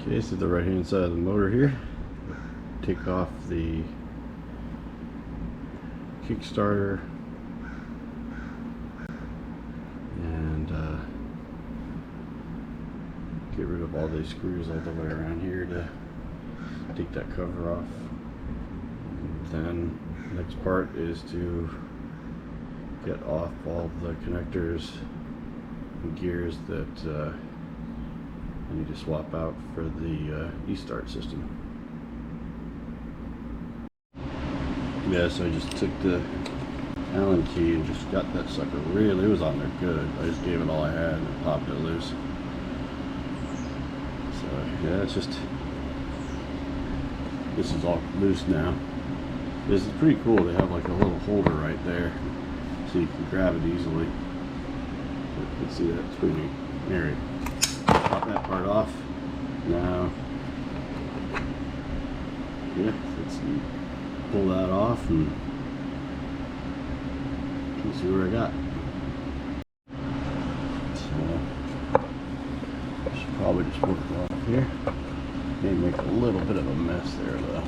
Okay, so the right hand side of the motor here. Take off the Kickstarter and get rid of all these screws all the way around here to take that cover off. And then the next part is to get off all the connectors and gears that I need to swap out for the e-start system. Yeah, so I just took the Allen key and just got that sucker really, it was on there good. I just gave it all I had and popped it loose. So yeah, it's just, this is all loose now. This is pretty cool. They have like a little holder right there so you can grab it easily. You can see that, it's pretty neat. There, pop that part off. Now, yeah, let's pull that off and see what I got. So, I should probably just work it off here. May make a little bit of a mess there though.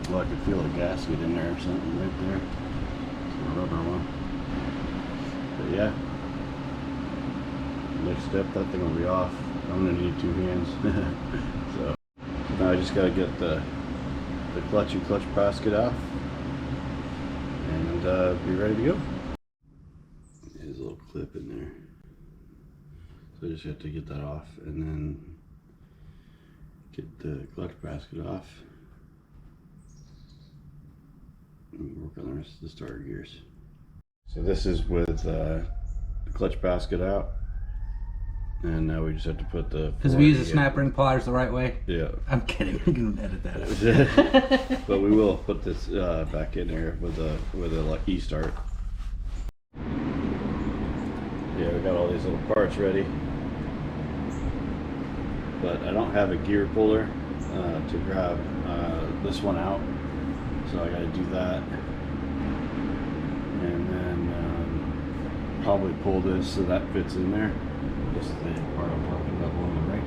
Oh, I could feel a gasket in there or something right there. It's a rubber one. But yeah. Next step, that thing will be off. I'm gonna need 2 hands. So now I just gotta get the clutch and clutch basket off and be ready to go. There's a little clip in there. So I just have to get that off and then get the clutch basket off and work on the rest of the starter gears. So this is with the clutch basket out. And now we just have to put the... Because we use the snap ring pliers the right way? Yeah. I'm kidding. I'm going to edit that out. But we will put this back in here with a e-start. Yeah, we got all these little parts ready. But I don't have a gear puller to grab this one out. So I got to do that. And then probably pull this so that fits in there. Just the part I'm talking about on the right.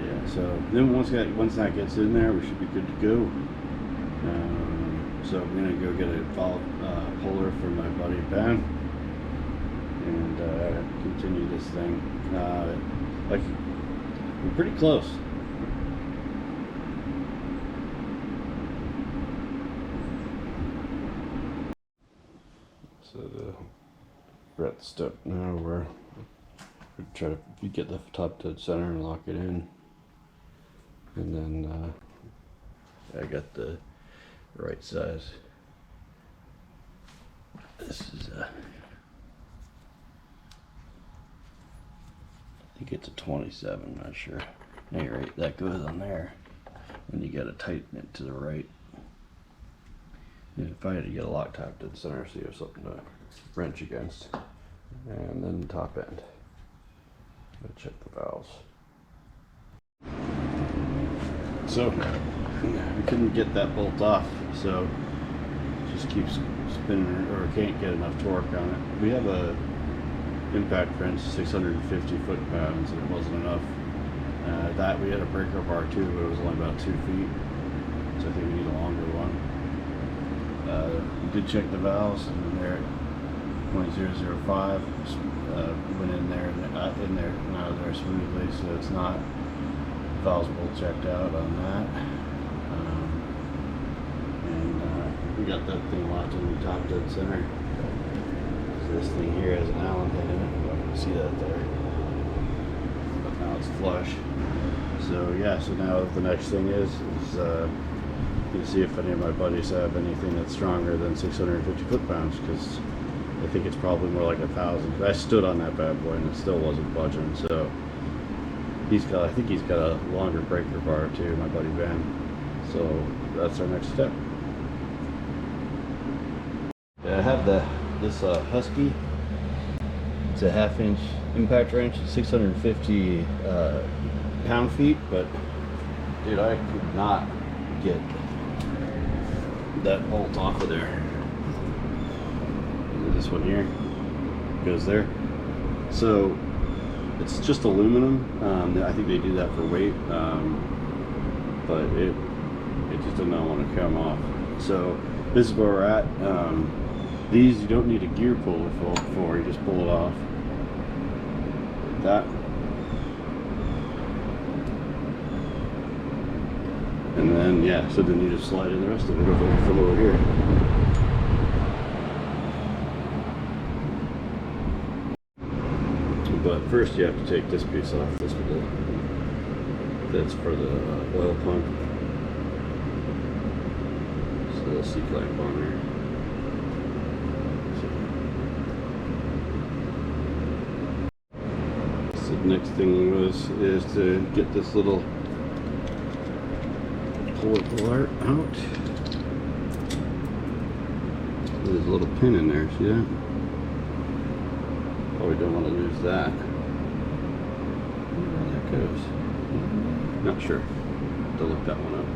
Yeah, so then once that gets in there, we should be good to go. So I'm gonna go get a valve puller from my buddy Ben and continue this thing. Like we're pretty close. So we're at the step now where try to get the top dead center and lock it in, and then I got the right size. This is I think it's a 27, not sure. At any rate, that goes on there, and you got to tighten it to the right. And if I had to get a Loctite dead center, so you have something to wrench against, and then the top end. Check the valves. So we couldn't get that bolt off, so it just keeps spinning, or can't get enough torque on it. We have a impact wrench, 650 foot-pounds, and it wasn't enough. That we had a breaker bar too, but it was only about 2 feet, so I think we need a longer one. We did check the valves, and they're at 0.005. Went in there and out of there smoothly, so it's not valves bolt checked out on that. And we got that thing locked in the top dead center. So this thing here has an Allen head in it. You can see that there. But now it's flush. So yeah, so now the next thing is you see if any of my buddies have anything that's stronger than 650 foot-pounds, because I think it's probably more like 1,000. I stood on that bad boy and it still wasn't budging. So I think he's got a longer breaker bar too, my buddy Ben. So that's our next step. Yeah, I have this Husky. It's a 1/2 inch impact wrench, 650 pound-feet, but dude, I could not get that bolt off of there. This one here goes there. So it's just aluminum. I think they do that for weight, but it just did not want to come off. So this is where we're at. These you don't need a gear puller for. You just pull it off like that, and then yeah. So then you just slide in the rest of it over from over here. But first you have to take this piece off. That's for the oil pump. So the C-clamp on there. So the next thing is to get this little puller out. There's a little pin in there, see that? Oh, we don't want to lose that. Where that goes. Not sure. To look that one up.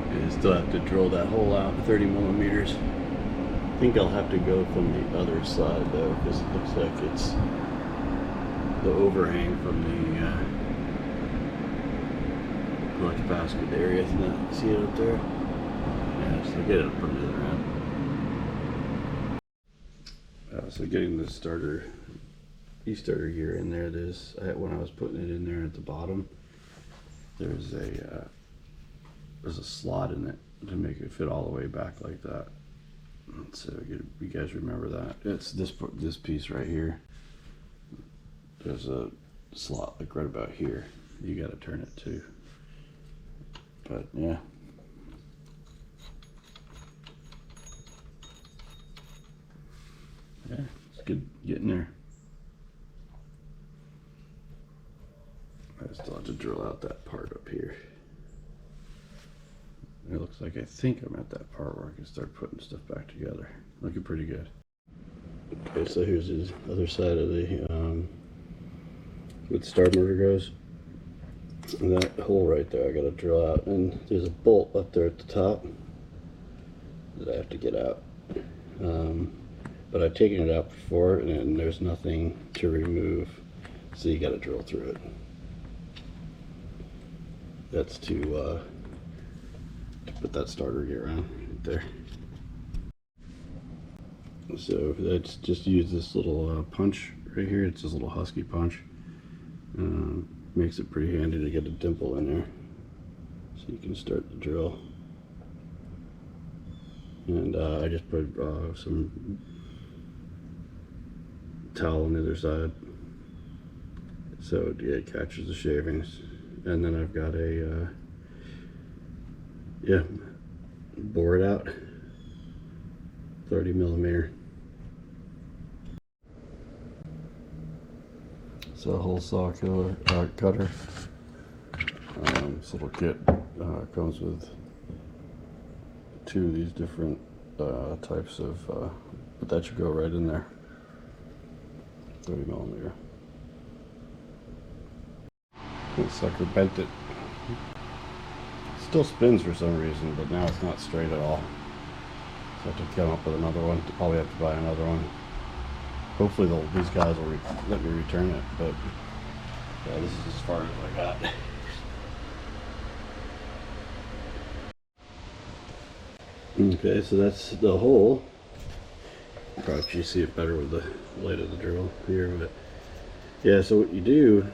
And I still have to drill that hole out 30 millimeters. I think I'll have to go from the other side though, because it looks like it's the overhang from the clutch basket area. See it up there? Yeah, so get it from the other end. So getting the e-starter gear in there, when I was putting it in there at the bottom, there's a slot in it to make it fit all the way back like that. So you guys remember that. It's this piece right here. There's a slot like right about here. You got to turn it too. But yeah. Yeah, it's good getting there. I still have to drill out that part up here. It looks like I think I'm at that part where I can start putting stuff back together. Looking pretty good. Okay, so here's the other side of the where the starter motor goes. And that hole right there I gotta drill out, and there's a bolt up there at the top that I have to get out. But I've taken it out before and there's nothing to remove, so you gotta drill through it. That's to put that starter gear on right there. So that's just use this little punch right here. It's this little Husky punch. Makes it pretty handy to get a dimple in there, so you can start the drill. And I just put some towel on the other side, so yeah, it catches the shavings. And then I've got a bore it out 30 millimeter. So a hole saw cutter. This little kit comes with two of these different types of, but that should go right in there. 30 millimeter. That sucker bent it. Still spins for some reason, but now it's not straight at all. So I have to come up with another one. Probably have to buy another one. Hopefully these guys will let me return it, but yeah, this is as far as I got. Okay, so that's the hole. Probably you see it better with the light of the drill here, but yeah, so what you do,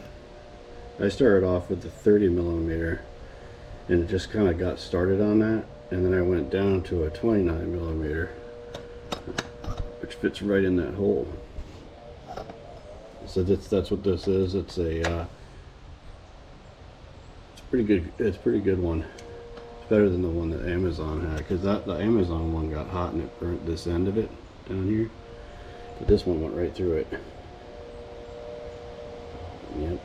I started off with the 30 millimeter and it just kind of got started on that, and then I went down to a 29 millimeter, which fits right in that hole. So that's what this is. It's a it's pretty good. It's a pretty good one. It's better than the one that Amazon had, because the Amazon one got hot and it burnt this end of it down here, but this one went right through it. Yep,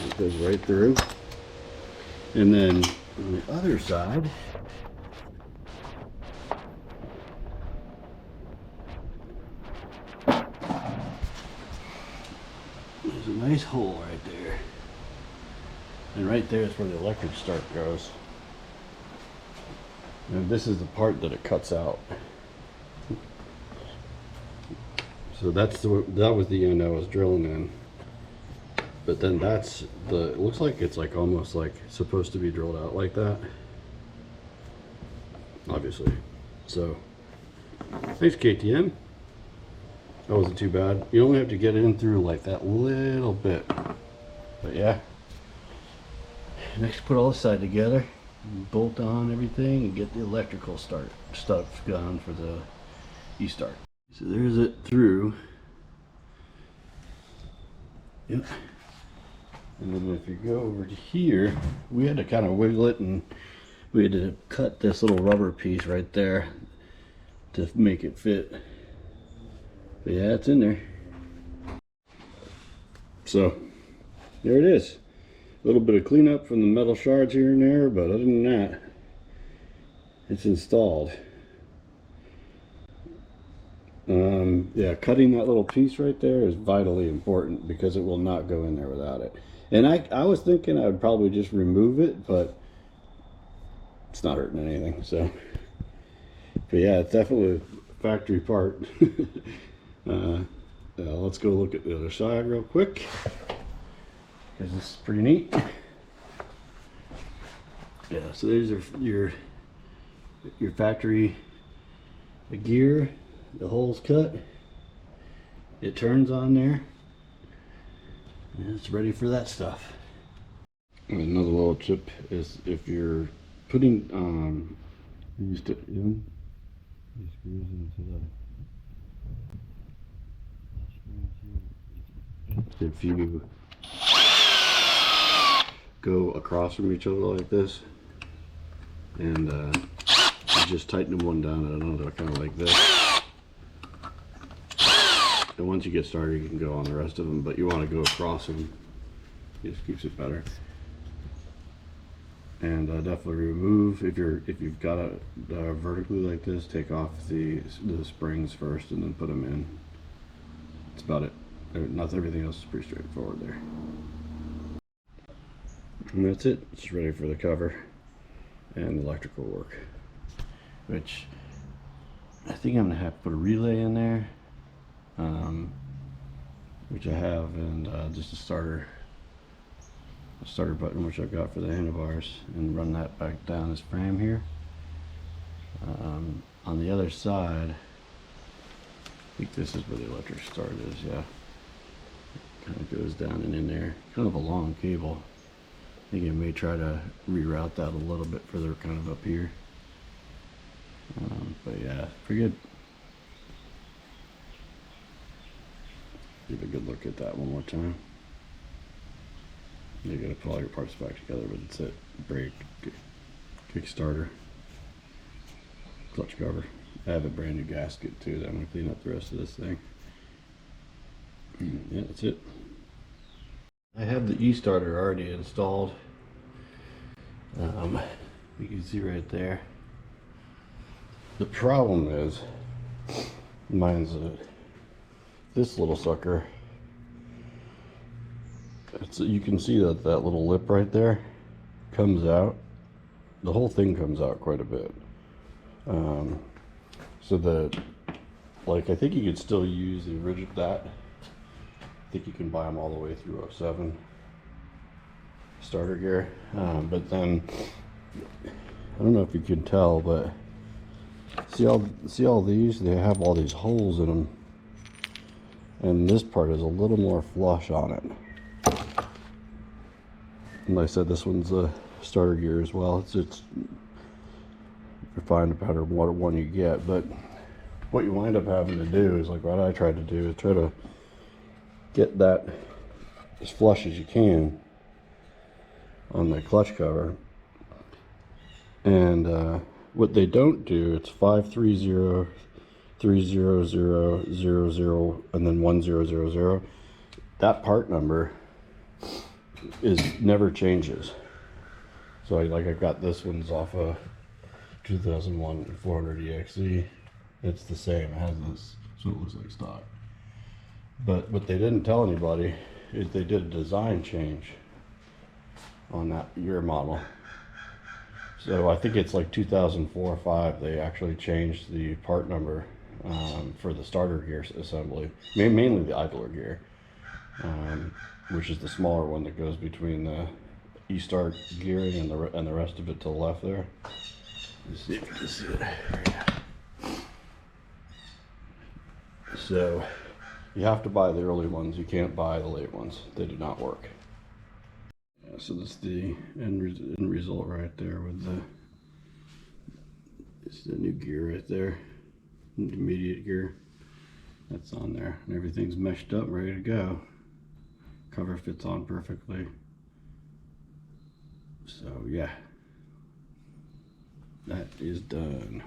it goes right through. And then on the other side, there's a nice hole right there. And right there is where the electric start goes. And this is the part that it cuts out. So that was the end I was drilling in. But then that's it looks like it's like almost like supposed to be drilled out like that. Obviously. So thanks, KTM. That wasn't too bad. You only have to get in through like that little bit. But yeah. Next, put all this side together, bolt on everything, and get the electrical stuff gone for the e-start. So there's it through. Yep. And then if you go over to here, we had to kind of wiggle it, and we had to cut this little rubber piece right there to make it fit. But yeah, it's in there. So there it is. A little bit of cleanup from the metal shards here and there, but other than that, it's installed. Yeah, cutting that little piece right there is vitally important because it will not go in there without it. And I was thinking I would probably just remove it, but it's not hurting anything. So, but yeah, it's definitely a factory part. Let's go look at the other side real quick because this is pretty neat. Yeah, so there's your factory gear. The hole's cut. It turns on there. And it's ready for that stuff. Another little tip is if you're putting these screws into if you go across from each other like this and you just tighten them one down at another, kind of like this. And once you get started, you can go on the rest of them, but you want to go across them. It just keeps it better. And definitely remove, if you've got it vertically like this, take off the springs first and then put them in. That's about it. Not everything else is pretty straightforward there. And that's it. It's ready for the cover and the electrical work, which I think I'm gonna have to put a relay in there, which I have, and just a starter button, which I've got for the handlebars, and run that back down this frame here. On the other side, I think this is where the electric start is. Yeah, kind of goes down and in there. Kind of a long cable. I think I may try to reroute that a little bit further, kind of up here. But yeah, pretty good. Give a good look at that one more time. You gotta put all your parts back together, but it's it. Brake, kickstarter, clutch cover. I have a brand new gasket too that I'm gonna clean up the rest of this thing. Yeah, that's it. I have the e-starter already installed. You can see right there. The problem is, mine's this little sucker. You can see that little lip right there comes out. The whole thing comes out quite a bit. So I think you could still use the original that. I think you can buy them all the way through 07 starter gear. But then I don't know if you can tell, but see all these? They have all these holes in them, and this part is a little more flush on it. And like I said, this one's a starter gear as well. It's find a better one you get, but what you wind up having to do is, like what I tried to do, is try to get that as flush as you can on the clutch cover. And what they don't do, it's 530 30000 and then 1000. That part number never changes. So I've got this one's off a 2001 400 EXE. It's the same. It has this, so it looks like stock. But what they didn't tell anybody is they did a design change on that year model. So I think it's like 2004 or 5. They actually changed the part number for the starter gear assembly, mainly the idler gear, which is the smaller one that goes between the E-start gearing and the rest of it to the left there. Let's see if you can see it. So you have to buy the early ones. You can't buy the late ones. They do not work. Yeah, so that's the end result right there with it's the new gear right there, intermediate gear. That's on there, and everything's meshed up, ready to go. Cover fits on perfectly. So yeah, that is done.